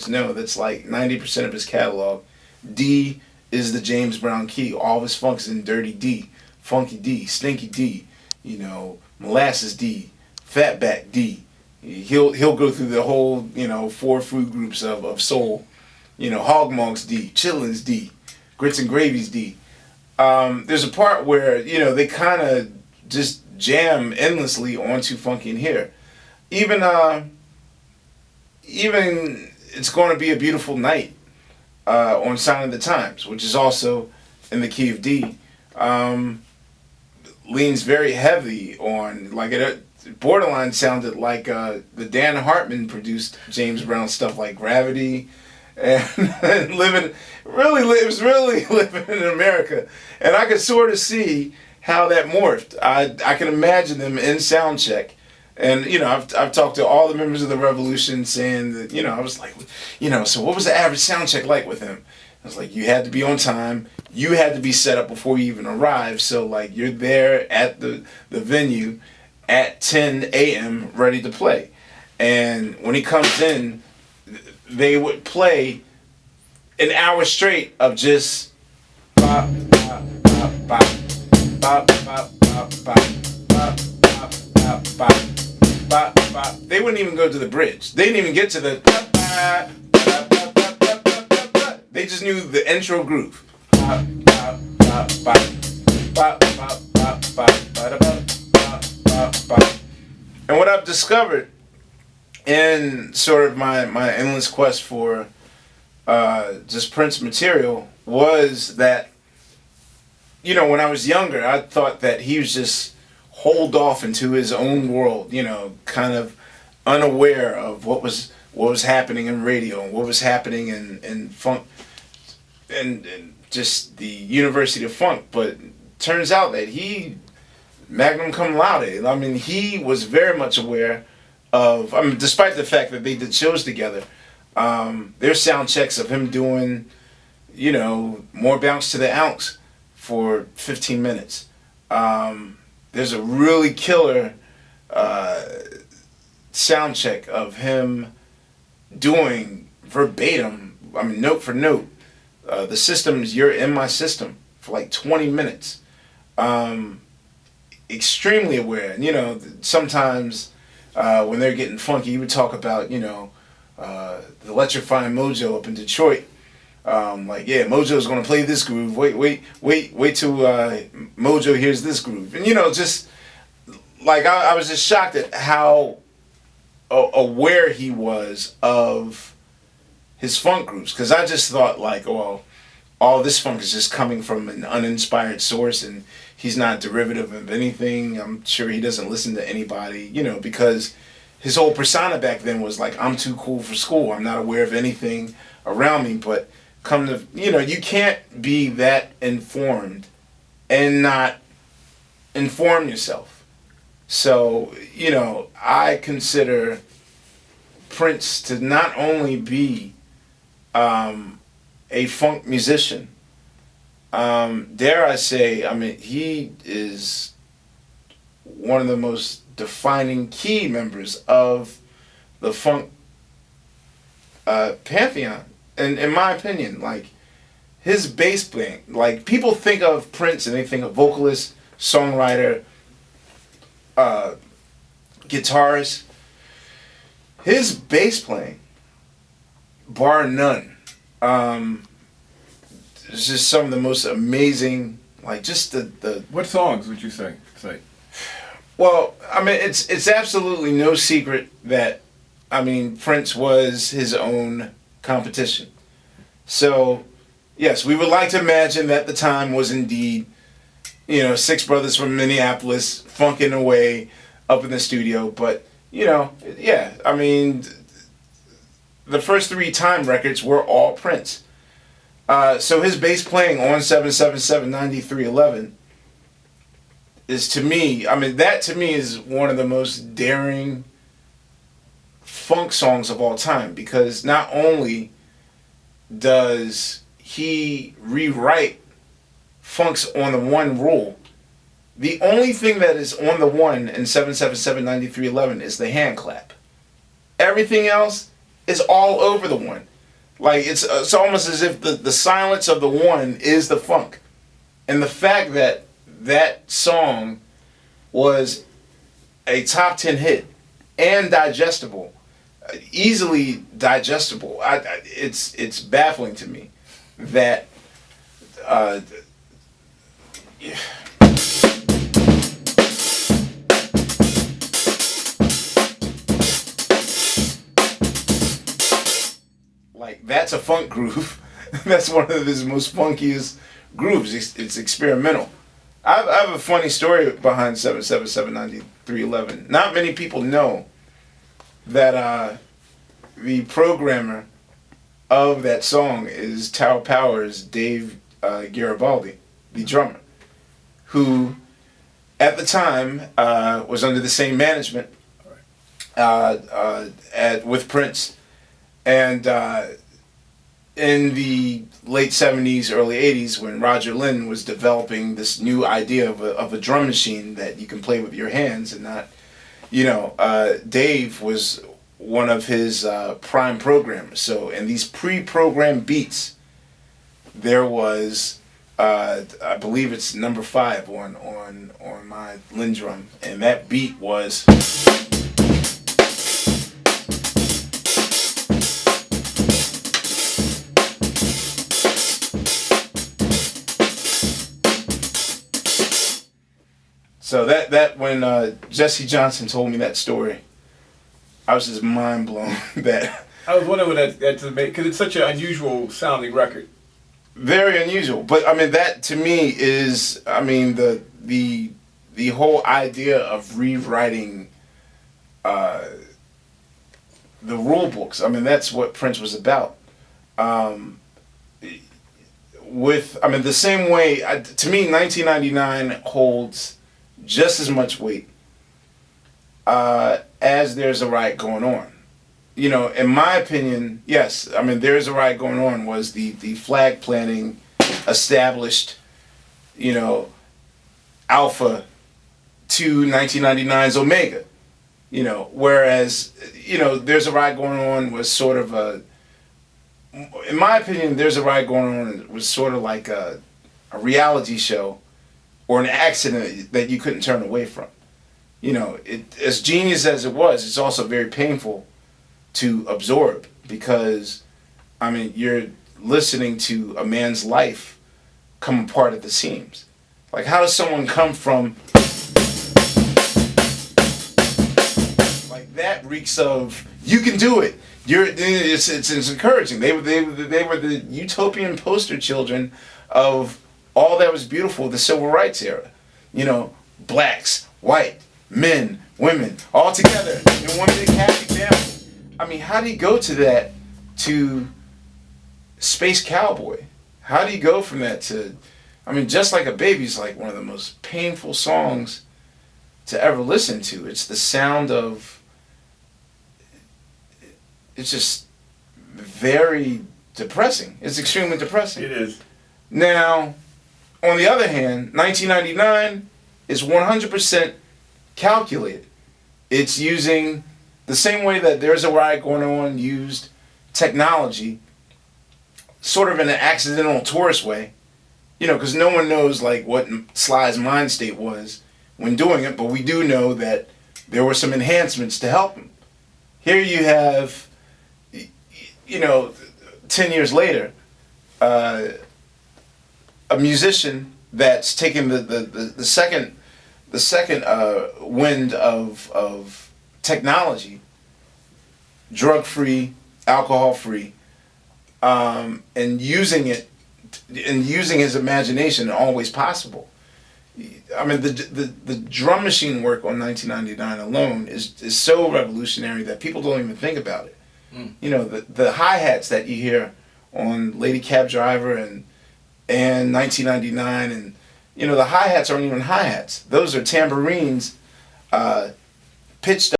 folks know, that's like 90% of his catalog. D is the James Brown key. All of his funk is in dirty D, funky D, stinky D, you know, molasses D, fatback D. He'll go through the whole, you know, 4 food groups of soul. You know, hog mogs D, chillins D, grits and gravies D. There's a part where, you know, they kind of just jam endlessly onto Funky in Here. Even It's Going to Be a Beautiful Night on Sign of the Times, which is also in the key of D, leans very heavy on, like, it borderline sounded like the Dan Hartman produced James Brown stuff like Gravity and it was really living in America. And I could sort of see how that morphed. I can imagine them in sound check. And, you know, I've talked to all the members of the Revolution saying that, you know, I was like, you know, so what was the average sound check like with him? I was like, you had to be on time. You had to be set up before you even arrived. So, like, you're there at the venue at 10 a.m. ready to play. And when he comes in, they would play an hour straight of just bop, bop, bop, bop, bop, bop, bop, bop, bop, bop, bop, bop, bop, bop. They wouldn't even go to the bridge. They didn't even get to the they just knew the intro groove. Bop, bop, bop, bop, bop, bop, bop, bop, bop, bop, bop. And what I've discovered in sort of my endless quest for just Prince material was that, you know, when I was younger, I thought that he was just holed off into his own world, you know, kind of unaware of what was happening in radio and what was happening in funk and just the University of Funk. But turns out that he, magnum cum laude, I mean, he was very much aware of, I mean, despite the fact that they did shows together, there's sound checks of him doing, you know, More Bounce to the Ounce for 15 minutes. There's a really killer sound check of him doing verbatim, I mean, note for note, the system's You're in My System for like 20 minutes. Extremely aware. And, you know, sometimes when they're getting funky, you would talk about, you know, the electrifying Mojo up in Detroit. Like, yeah, Mojo's gonna play this groove. Wait till Mojo hears this groove. And, you know, just like I was just shocked at how aware he was of his funk grooves, because I just thought, like, well, all this funk is just coming from an uninspired source and he's not derivative of anything. I'm sure he doesn't listen to anybody, you know, because his whole persona back then was like, I'm too cool for school. I'm not aware of anything around me. But come to, you know, you can't be that informed and not inform yourself. So, you know, I consider Prince to not only be a funk musician, dare I say, I mean, he is one of the most defining key members of the funk pantheon. And in my opinion, like, his bass playing, like, people think of Prince and they think of vocalist, songwriter, guitarist. His bass playing, bar none, it's just some of the most amazing, like, just the What songs would you say? Well, I mean, it's absolutely no secret that, I mean, Prince was his own competition. So, yes, we would like to imagine that the time was indeed, you know, 6 brothers from Minneapolis funking away up in the studio. But, you know, yeah, I mean, the first 3 Time records were all Prince. So his bass playing on 777-9311 is, to me, I mean, that to me is one of the most daring funk songs of all time, because not only does he rewrite funk's On the One rule, the only thing that is on the one in 777-9311 is the hand clap. Everything else is all over the one. Like it's almost as if the silence of the one is the funk, and the fact that that song was a top 10 hit and digestible, easily digestible. It's baffling to me that. Yeah. Like that's a funk groove. That's one of his most funkiest grooves. It's experimental. I have a funny story behind 7779311. Not many people know that the programmer of that song is Tower Power's Dave Garibaldi, the drummer, who at the time was under the same management with Prince. And in the late 70s, early 80s, when Roger Lynn was developing this new idea of a drum machine that you can play with your hands and not, Dave was one of his prime programmers. So in these pre-programmed beats, there was, I believe it's number 5 on my Lynn drum, and that beat was. So that when Jesse Johnson told me that story, I was just mind blown. That I was wondering what that's make, because it's such an unusual sounding record. Very unusual, but I mean that to me is, I mean the whole idea of rewriting the rule books. I mean that's what Prince was about. The same way to me, 1999 holds just as much weight as There's a Riot Going On. In my opinion, yes, I mean There's a Riot Going On was the flag planting established, alpha to 1999's Omega. Whereas, There's a Riot Going On was sort of in my opinion, There's a Riot Going On was sort of like a reality show or an accident that you couldn't turn away from. As genius as it was, it's also very painful to absorb because, I mean, you're listening to a man's life come apart at the seams. Like, how does someone come from... Like, that reeks of, you can do it. It's encouraging. They were the utopian poster children of all that was beautiful, the civil rights era. Blacks, white, men, women, all together in one big happy family. I mean, how do you go to that to Space Cowboy? How do you go from that to, I mean, Just Like a Baby is like one of the most painful songs to ever listen to. It's the sound of, it's just very depressing. It's extremely depressing. It is. Now, on the other hand, 1999 is 100% calculated. It's using the same way that There's a Riot Going On used technology, sort of in an accidental tourist way, because no one knows like what Sly's mind state was when doing it, but we do know that there were some enhancements to help him. Here you have, 10 years later, a musician that's taken the second wind of technology, drug-free, alcohol-free, and using it, and using his imagination always possible. I mean, the drum machine work on 1999 alone is so revolutionary that people don't even think about it. The hi-hats that you hear on Lady Cab Driver and 1999, and the hi-hats aren't even hi-hats. Those are tambourines pitched